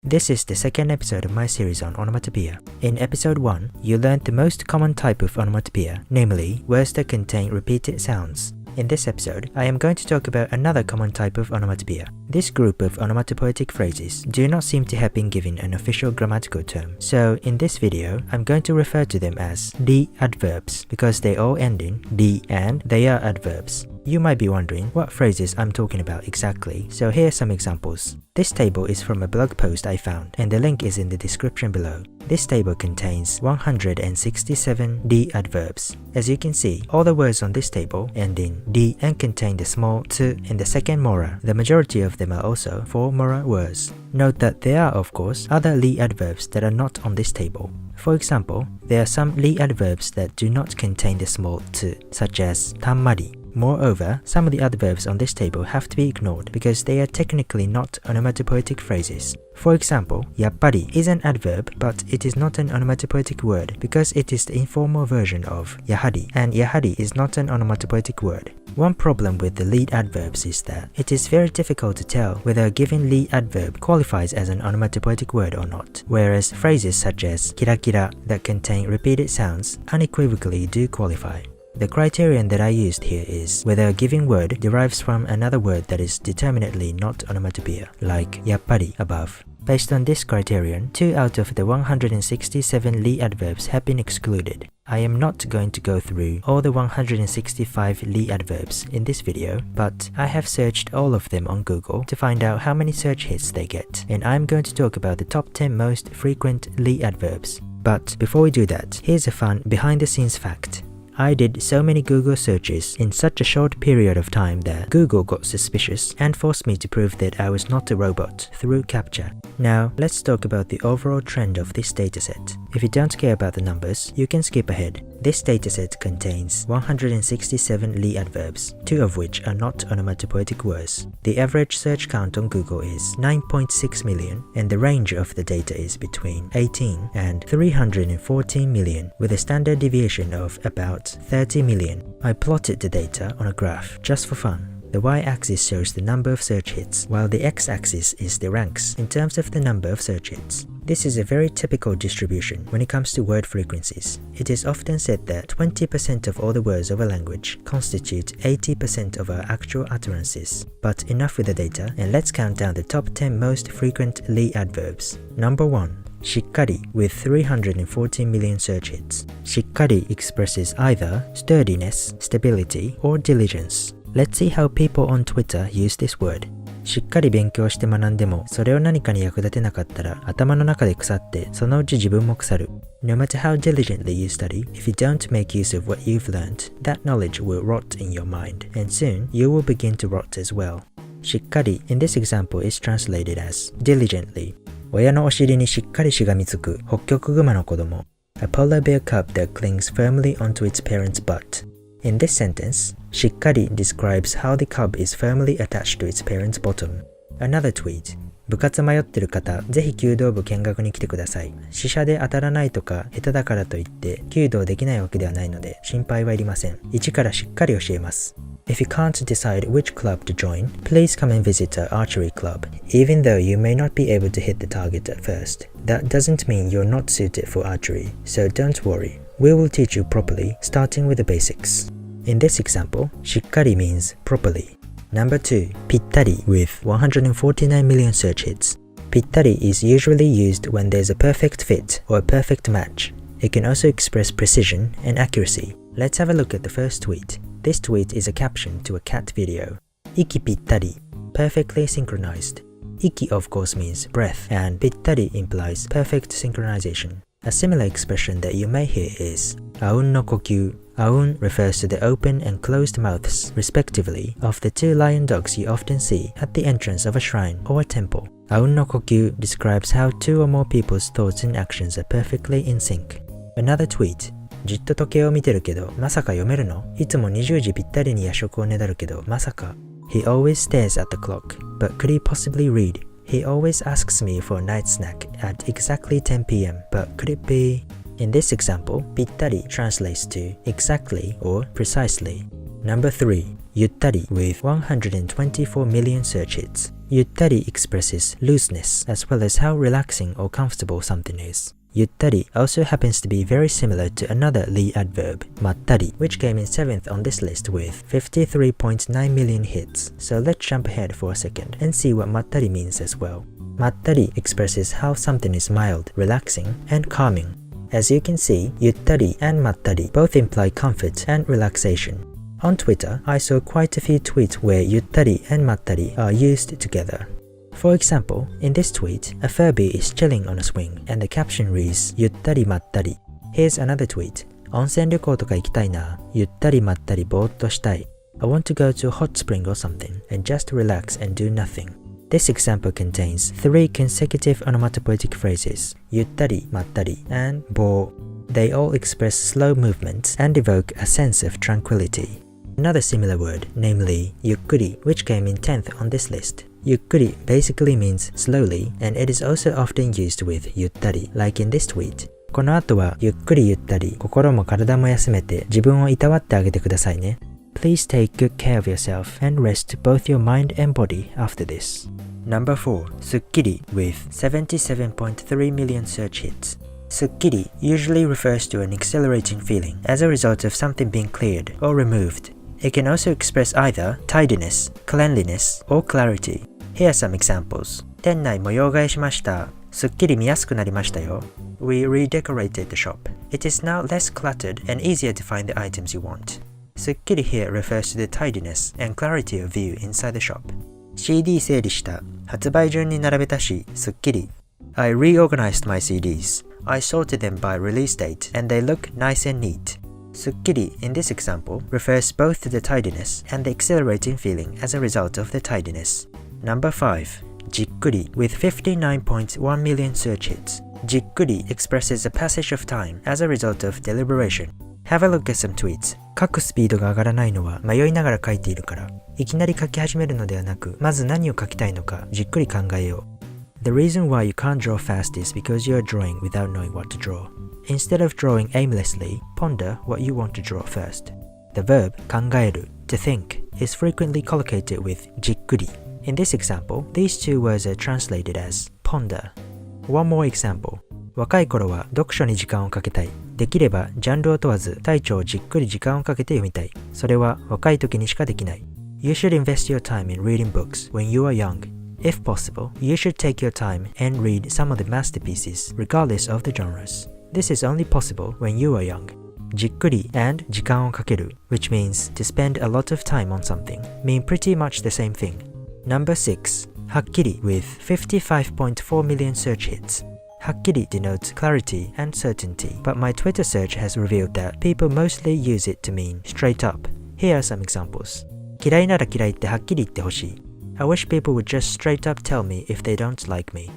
This is the second episode of my series on onomatopoeia. In episode 1, you learned the most common type of onomatopoeia, namely words that contain repeated sounds. In this episode, I am going to talk about another common type of onomatopoeia. This group of onomatopoetic phrases do not seem to have been given an official grammatical term. So in this video, I'm going to refer to them as the adverbs because they all end in the and they are adverbs. You might be wondering what phrases I'm talking about exactly, so here are some examples. This table is from a blog post I found, and the link is in the description below. This table contains 167 the adverbs. As you can see, all the words on this table end in the and contain the small t in the second mora. The majority of them are also 4 mora words. Note that there are, of course, other li adverbs that are not on this table. For example, there are some li adverbs that do not contain the small t, such as tammari. Moreover, some of the adverbs on this table have to be ignored because they are technically not onomatopoetic phrases. For example, yappari is an adverb, but it is not an onomatopoetic word because it is the informal version of yahari, and yahari is not an onomatopoetic word. One problem with the lead adverbs is that it is very difficult to tell whether a given lead adverb qualifies as an onomatopoetic word or not, whereas phrases such as kirakira that contain repeated sounds unequivocally do qualify. The criterion that I used here is whether a given word derives from another word that is determinately not onomatopoeia, like yappari above. Based on this criterion, 2 out of the 167 li adverbs have been excluded. I am not going to go through all the 165 li adverbs in this video, but I have searched all of them on Google to find out how many search hits they get, and I'm going to talk about the top 10 most frequent li adverbs. But before we do that, here's a fun behind-the-scenes fact. I did so many Google searches in such a short period of time that Google got suspicious and forced me to prove that I was not a robot through CAPTCHA. Now, let's talk about the overall trend of this dataset. If you don't care about the numbers, you can skip ahead. This dataset contains 167 li adverbs, 2 of which are not onomatopoetic words. The average search count on Google is 9.6 million, and the range of the data is between 18 and 314 million, with a standard deviation of about 30 million. I plotted the data on a graph just for fun. The y-axis shows the number of search hits, while the x-axis is the ranks in terms of the number of search hits. This is a very typical distribution when it comes to word frequencies. It is often said that 20% of all the words of a language constitute 80% of our actual utterances. But enough with the data, and let's count down the top 10 most frequent li adverbs. Number 1. Shikkari with 314 million search hits. Shikkari expresses either sturdiness, stability, or diligence. Let's see how people on Twitter use this word. しっかり勉強して学んでも、それを何かに役立てなかったら、頭の中で腐って、そのうち自分も腐る。No matter how diligently you study, if you don't make use of what you've learned, that knowledge will rot in your mind, and soon you will begin to rot as well. しっかり in this example is translated as diligently. 親のお尻にしっかりしがみつくホッキョクグマの子供。A polar bear cub that clings firmly onto its parent's butt. In this sentence, しっかり describes how the cub is firmly attached to its parent's bottom. Another tweet. 部活迷ってる方、ぜひ弓道部見学に来てください。試写で当たらないとか下手だからといって弓道できないわけではないので心配はいりません。一からしっかり教えます。If you can't decide which club to join, please come and visit our archery club. Even though you may not be able to hit the target at first, that doesn't mean you're not suited for archery, so don't worry. We will teach you properly, starting with the basics. In this example, しっかり means properly. Number 2. ぴったり with 149 million search hits. ぴったり is usually used when there's a perfect fit or a perfect match. It can also express precision and accuracy. Let's have a look at the first tweet. This tweet is a caption to a cat video. 息ぴったり perfectly synchronized. 息 of course means breath, and ぴったり implies perfect synchronization. A similar expression that you may hear is あうんの呼吸. Aun refers to the open and closed mouths, respectively, of the 2 lion dogs you often see at the entrance of a shrine or a temple. Aun no kokyu describes how 2 or more people's thoughts and actions are perfectly in sync. Another tweet. じっと時計を見てるけど、まさか読めるの？いつも20時ぴったりに夜食をねだるけど、まさか。He always stares at the clock, but could he possibly read? He always asks me for a night snack at exactly 10 p.m., but could it be? In this example, ぴったり translates to exactly or precisely. Number 3. ゆったり with 124 million search hits. ゆったり expresses looseness as well as how relaxing or comfortable something is. ゆったり also happens to be very similar to another Lee adverb, まったり, which came in 7th on this list with 53.9 million hits. So let's jump ahead for a second and see what まったり means as well. まったり expresses how something is mild, relaxing, and calming. As you can see, ゆったり and まったり both imply comfort and relaxation. On Twitter, I saw quite a few tweets where ゆったり and まったり are used together.For example, in this tweet, a Furby is chilling on a swing and the caption reads, ゆったりまったり. Here's another tweet. 温泉旅行とか行きたいな。ゆったりまったりぼーっとしたい。I want to go to a hot spring or something and just relax and do nothing. This example contains 3 consecutive onomatopoetic phrases, ゆったり、まったり, and ぼー. They all express slow movements and evoke a sense of tranquility.Another similar word, namely ゆっくり, which came in 10th on this list. ゆっくり basically means slowly, and it is also often used with ゆったり, like in this tweet. この後はゆっくりゆったり、心も体も休めて自分をいたわってあげてくださいね。Please take good care of yourself and rest both your mind and body after this. Number 4. すっきり with 77.3 million search hits. すっきり usually refers to an exhilarating feeling as a result of something being cleared or removed.It can also express either tidiness, cleanliness, or clarity. Here are some examples. 店内模様替えしました。すっきり見やすくなりましたよ。We redecorated the shop. It is now less cluttered and easier to find the items you want. すっきり here refers to the tidiness and clarity of view inside the shop. CD 整理した。発売順に並べたし、すっきり。I reorganized my CDs. I sorted them by release date and they look nice and neat.すっきり in this example refers both to the tidiness and the exhilarating feeling as a result of the tidiness. Number 5. じっくり with 59.1 million search hits. じっくり expresses a passage of time as a result of deliberation. Have a look at some tweets. 書くスピードが上がらないのは迷いながら書いているから。いきなり書き始めるのではなく、まず何を書きたいのかじっくり考えよう。The reason why you can't draw fast is because you are drawing without knowing what to draw.Instead of drawing aimlessly, ponder what you want to draw first. The verb 考える to think is frequently collocated with じっくり. In this example, these two words are translated as ponder. One more example. 若い頃は読書に時間をかけたい。できればジャンルを問わず大腸をじっくり時間をかけて読みたい。それは若い時にしかできない。You should invest your time in reading books when you are young.If possible, you should take your time and read some of the masterpieces regardless of the genres.This is only possible when you are young. じっくり and 時間をかける which means to spend a lot of time on something mean pretty much the same thing. Number 6. はっきり with 55.4 million search hits. はっきり denotes clarity and certainty, but my Twitter search has revealed that people mostly use it to mean straight up. Here are some examples. 嫌いなら嫌いってはっきり言ってほしい. I wish people would just straight up tell me if they don't like me.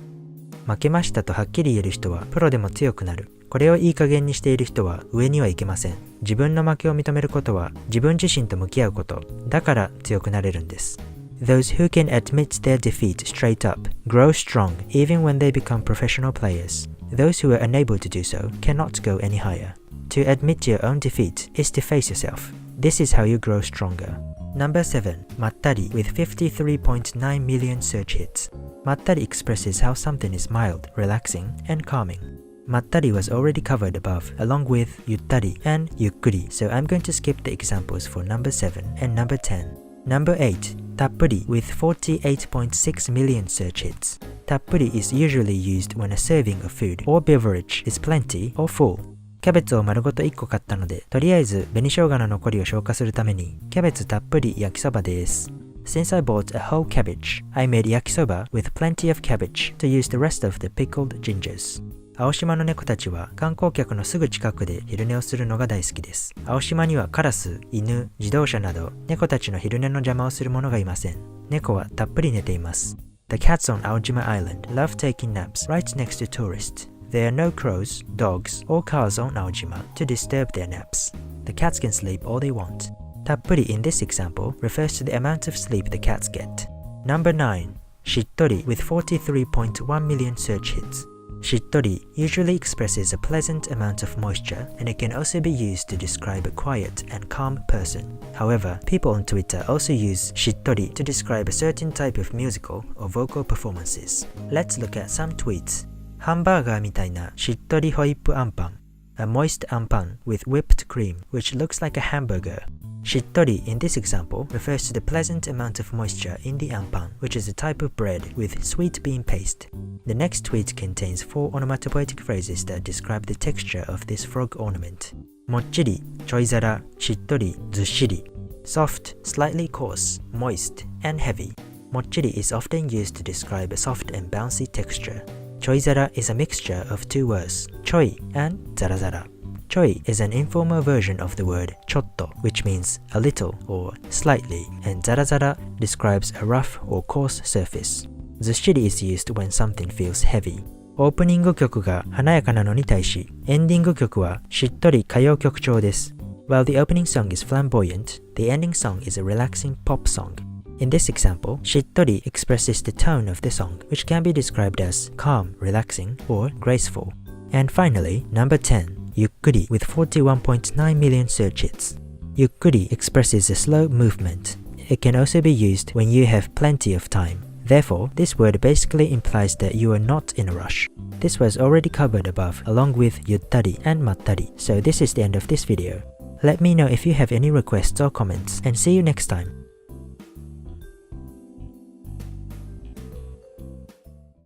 負けましたとはっきり言える人はプロでも強くなる。これをいい加減にしている人は上にはいけません。自分の負けを認めることは自分自身と向き合うこと。だから強くなれるんです。Those who can admit their defeat straight up grow strong even when they become professional players. Those who are unable to do so cannot go any higher. To admit your own defeat is to face yourself. This is how you grow stronger. Number 7. まったり with 53.9 million search hits. まったり expresses how something is mild, relaxing, and calming. まったり was already covered above, along with ゆったり and ゆっくり, so I'm going to skip the examples for number 7 and number 10. Number 8. たっぷり with 48.6 million search hits. たっぷり is usually used when a serving of food or beverage is plenty or full. キャベツを丸ごと1個買ったので、とりあえず紅生姜の残りを消化するために、キャベツたっぷり焼きそばです。Since I bought a whole cabbage, I made yakisoba with plenty of cabbage to use the rest of the pickled gingers. 青島の猫たちは観光客のすぐ近くで昼寝をするのが大好きです。青島にはカラス、犬、自動車など猫たちの昼寝の邪魔をする者がいません。猫はたっぷり寝ています。The cats on Aojima Island love taking naps right next to tourists.There are no crows, dogs, or cars on Aojima to disturb their naps. The cats can sleep all they want. たっぷり in this example refers to the amount of sleep the cats get. Number 9. しっとり with 43.1 million search hits. Shittori usually expresses a pleasant amount of moisture, and it can also be used to describe a quiet and calm person. However, people on Twitter also use shittori to describe a certain type of musical or vocal performances. Let's look at some tweets. ハンバーガーみたいなしっとりホイップアンパン A moist ampan with whipped cream, which looks like a hamburger. Shittori in this example refers to the pleasant amount of moisture in the ampan, which is a type of bread with sweet bean paste. The next tweet contains 4 onomatopoetic phrases that describe the texture of this frog ornament. もっちり、ちょいざら、しっとり、ずっしり. Soft, slightly coarse, moist, and heavy. もっちり is often used to describe a soft and bouncy texture. ちょいざら is a mixture of 2 words, ちょい and ざらざら. Choi is an informal version of the word chotto, which means a little or slightly, and zarazara describes a rough or coarse surface. Zushiri is used when something feels heavy. オープニング曲が華やかなのに対し、エンディング曲はしっとり歌謡曲調です。While the opening song is flamboyant, the ending song is a relaxing pop song. In this example, shittori expresses the tone of the song, which can be described as calm, relaxing, or graceful. And finally, number 10. Yukkuri with 41.9 million search hits. Yukkuri expresses a slow movement. It can also be used when you have plenty of time. Therefore, this word basically implies that you are not in a rush. This was already covered above along with yuttari and mattari, so this is the end of this video. Let me know if you have any requests or comments, and see you next time.